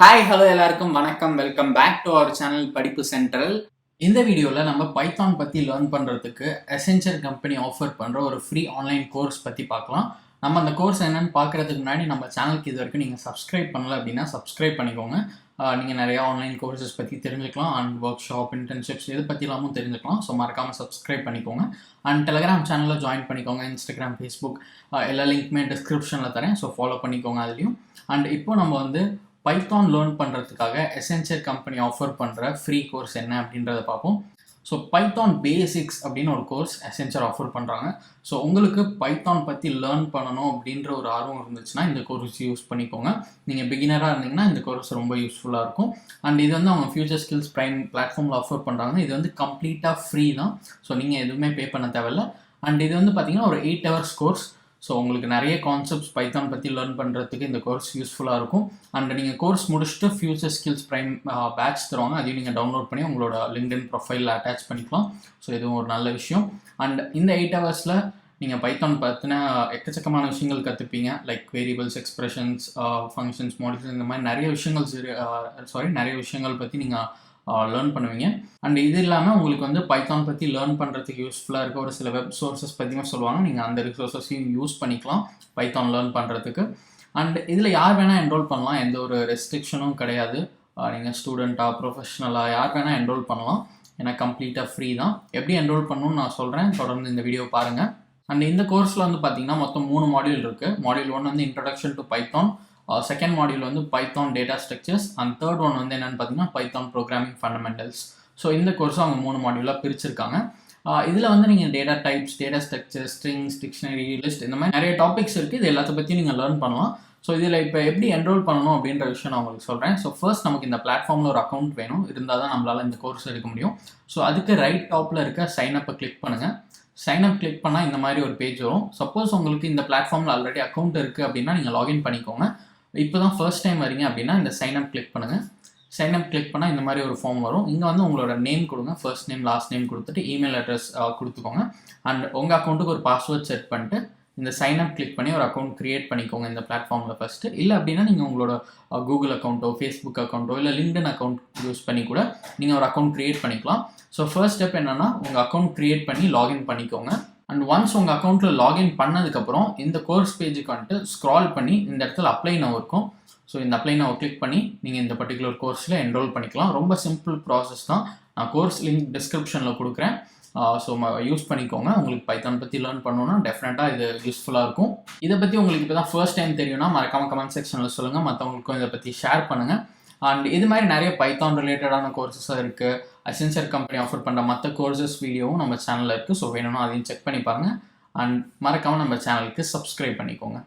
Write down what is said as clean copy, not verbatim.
Hi hello எல்லாருக்கும் வணக்கம். Welcome back to our channel படிப்பு சென்ட்ரல். இந்த வீடியோவில் நம்ம பைத்தான் பற்றி லேர்ன் பண்ணுறதுக்கு Accenture கம்பெனி ஆஃபர் பண்ணுற ஒரு ஃப்ரீ ஆன்லைன் கோர்ஸ் பற்றி பார்க்கலாம். நம்ம அந்த கோர்ஸ் என்னென்னு பார்க்குறதுக்கு முன்னாடி நம்ம சேனலுக்கு இது வரைக்கும் நீங்கள் சப்ஸ்கிரைப் பண்ணல அப்படின்னா சப்ஸ்கிரைப் பண்ணிக்கோங்க. நீங்கள் நிறையா ஆன்லைன் கோர்சஸ் பற்றி தெரிஞ்சுக்கலாம் அண்ட் ஒர்க் ஷாப் இன்டர்ன்ஷிப்ஸ் இது பற்றிலாமும் தெரிஞ்சுக்கலாம். ஸோ மறக்காமல் சப்ஸ்கிரைப் பண்ணிக்கோங்க அண்ட் டெலிகிராம் சேனலில் ஜாயின் பண்ணிக்கோங்க. இன்ஸ்டாகிராம், ஃபேஸ்புக் எல்லா லிங்க்குமே டிஸ்கிரிப்ஷனில் தரேன். ஸோ ஃபாலோ பண்ணிக்கோங்க அதுலேயும். அண்ட் இப்போ நம்ம வந்து பைத்தான் லேர்ன் பண்ணுறதுக்காக Accenture கம்பெனி ஆஃபர் பண்ணுற ஃப்ரீ கோர்ஸ் என்ன அப்படின்றத பார்ப்போம். ஸோ பைத்தான் பேசிக்ஸ் அப்படின்னு ஒரு கோர்ஸ் Accenture ஆஃபர் பண்ணுறாங்க. ஸோ உங்களுக்கு பைத்தான் பற்றி லேர்ன் பண்ணணும் அப்படின்ற ஒரு ஆர்வம் இருந்துச்சுன்னா இந்த கோர்ஸ் யூஸ் பண்ணிக்கோங்க. நீங்கள் பிகினராக இருந்தீங்கன்னா இந்த கோர்ஸ் ரொம்ப யூஸ்ஃபுல்லாக இருக்கும். அண்ட் இது வந்து அவங்க ஃபியூச்சர் ஸ்கில்ஸ் ப்ரைம் பிளாட்ஃபார்மில் ஆஃபர் பண்ணுறாங்க. இது வந்து கம்ப்ளீட்டாக ஃப்ரீ தான். ஸோ நீங்கள் எதுவுமே பே பண்ண தேவையில்ல. அண்ட் இது வந்து பார்த்தீங்கன்னா ஒரு 8 hours கோர்ஸ். ஸோ உங்களுக்கு நிறைய கான்செப்ட்ஸ் பைத்தான் பற்றி லேர்ன் பண்ணுறதுக்கு இந்த கோர்ஸ் யூஸ்ஃபுல்லாக இருக்கும். அண்ட் நீங்கள் கோர்ஸ் முடிச்சுட்டு ஃபியூச்சர் ஸ்கில்ஸ் ப்ரைம் பேட்ச் தருவாங்க. அதையும் நீங்கள் டவுன்லோட் பண்ணி உங்களோட லிங்க்டின் ப்ரொஃபைலில் அட்டாச் பண்ணிக்கலாம். ஸோ இதுவும் ஒரு நல்ல விஷயம். அண்ட் இந்த 8 hours நீங்கள் பைத்தான் பற்றின எக்கச்சக்கமான விஷயங்கள் கற்றுப்பீங்க. Like variables, expressions, functions, modules, இந்த மாதிரி நிறைய விஷயங்கள் பற்றி நீங்கள் லேர்ன் பண்ணுவீங்க. அண்ட் இது இல்லாமல் உங்களுக்கு வந்து பைத்தான் பற்றி லேர்ன் பண்ணுறதுக்கு யூஸ்ஃபுல்லாக இருக்க ஒரு சில வெப் சோர்சஸ் பற்றியும் சொல்லுவாங்க. நீங்கள் அந்த ரிசோர்ஸஸையும் யூஸ் பண்ணிக்கலாம் பைத்தான் லேர்ன் பண்ணுறதுக்கு. அண்ட் இதில் யார் வேணால் என்ரோல் பண்ணலாம். எந்த ஒரு ரெஸ்ட்ரிக்ஷனும் கிடையாது. நீங்கள் ஸ்டூடெண்ட்டாக, ப்ரொஃபஷனலாக யார் வேணால் என்ரோல் பண்ணலாம். ஏன்னா கம்ப்ளீட்டாக ஃப்ரீ தான். எப்படி என்ரோல் பண்ணணும்னு நான் சொல்கிறேன். தொடர்ந்து இந்த வீடியோ பாருங்கள். அண்ட் இந்த கோர்ஸில் வந்து பார்த்தீங்கன்னா மொத்தம் 3 மாடியூல் இருக்குது. மாடியூல் 1 வந்து introduction to Python, second module வந்து Python data structures, and third one வந்து என்னென்னு பார்த்தீங்கன்னா பைத்தான் ப்ரோக்ராமிங் ஃபண்டமெண்டல்ஸ். ஸோ இந்த கோர்ஸும் அவங்க 3 மாடியூலாக பிரிச்சிருக்காங்க. இதில் வந்து நீங்கள் data types, data structures, strings, dictionary, list, இந்த மாதிரி நிறைய டாபிக்ஸ் இருக்குது. இது எல்லாத்த பற்றி நீங்கள் லேர்ன் பண்ணலாம். ஸோ இதில் இப்போ எப்படி என்ரோல் பண்ணணும் அப்படின்ற விஷயம் நான் உங்களுக்கு சொல்கிறேன். ஸோ ஃபர்ஸ்ட் நமக்கு இந்த பிளாட்ஃபார்மில் ஒரு அக்கௌண்ட் வேணும். இருந்தால் தான் நம்மளால் இந்த கோர்ஸ் எடுக்க முடியும். ஸோ அதுக்கு ரைட் டாப்பில் இருக்க சைனப்பை கிளிக் பண்ணுங்கள். சைனப் கிளிக் பண்ணால் இந்த மாதிரி ஒரு பேஜ் வரும். சப்போஸ் உங்களுக்கு இந்த பிளாட்ஃபார்மில் ஆல்ரெடி அக்கௌண்ட் இருக்குது அப்படின்னா நீங்கள் லாகின் பண்ணிக்கோங்க. இப்போ தான் ஃபர்ஸ்ட் டைம் வரீங்க அப்படின்னா இந்த சைனப் கிளிக் பண்ணுங்கள். சைனப் கிளிக் பண்ணால் இந்த மாதிரி ஒரு ஃபார்ம் வரும். இங்கே வந்து உங்களோட நேம் கொடுங்க. ஃபர்ஸ்ட் நேம், லாஸ்ட் நேம் கொடுத்துட்டு இமெயில் அட்ரஸ் கொடுத்துக்கோங்க. அண்ட் உங்கள் அக்கௌண்ட்டுக்கு ஒரு பாஸ்வேர்ட் செட் பண்ணிட்டு இந்த சைனப் கிளிக் பண்ணி ஒரு அக்கௌண்ட் க்ரியேட் பண்ணிக்கோங்க இந்த பிளாட்ஃபார்மில் ஃபஸ்ட்டு. இல்லை அப்படின்னா நீங்கள் உங்களோட கூகுள் அக்கௌண்ட்டோ, ஃபேஸ்புக் அக்கௌண்ட்டோ, இல்லை லிங்க்டின் அக்கௌண்ட் யூஸ் பண்ணி கூட நீங்கள் ஒரு அக்கௌண்ட் க்ரியேட் பண்ணிக்கலாம். ஸோ ஃபர்ஸ்ட் ஸ்டெப் என்னென்னா உங்கள் அக்கௌண்ட் க்ரியேட் பண்ணி லாகின் பண்ணிக்கோங்க. அண்ட் ஒன்ஸ் உங்கள் அக்கௌண்ட்டில் லாகின் பண்ணதுக்கப்புறம் இந்த கோர்ஸ் பேஜுக்கு வந்துட்டு ஸ்க்ரால் பண்ணி இந்த இடத்துல அப்ளை நவ் இருக்கும். ஸோ இந்த அப்ளை நவ் கிளிக் பண்ணி நீங்கள் இந்த பர்டிகுலர் கோர்ஸில் என்ரோல் பண்ணிக்கலாம். ரொம்ப சிம்பிள் ப்ராசஸ் தான். நான் கோர்ஸ் லிங்க் டிஸ்கிரிப்ஷனில் கொடுக்குறேன். ஸோ யூஸ் பண்ணிக்கோங்க. உங்களுக்கு பைத்தான் பற்றி லேர்ன் பண்ணணுன்னா டெஃபினட்டாக இது யூஸ்ஃபுல்லாக இருக்கும். இதை பற்றி உங்களுக்கு இப்போ தான் ஃபர்ஸ்ட் டைம் தெரியும்னா மறக்காமல் கமெண்ட் செக்ஷனில் சொல்லுங்கள். மற்றவங்களுக்கும் இதை பற்றி ஷேர் பண்ணுங்கள். அண்ட் இது மாதிரி நிறைய பைத்தான் ரிலேட்டடான கோர்சஸாக இருக்குது. Accenture கம்பெனி ஆஃபர் பண்ணுற மற்ற கோர்சஸ் வீடியோவும் நம்ம சேனலில் இருக்குது. ஸோ வேணும்னா அதையும் செக் பண்ணி பாருங்கள். அண்ட் மறக்காமல் நம்ம சேனலுக்கு சப்ஸ்கிரைப் பண்ணிக்கோங்க.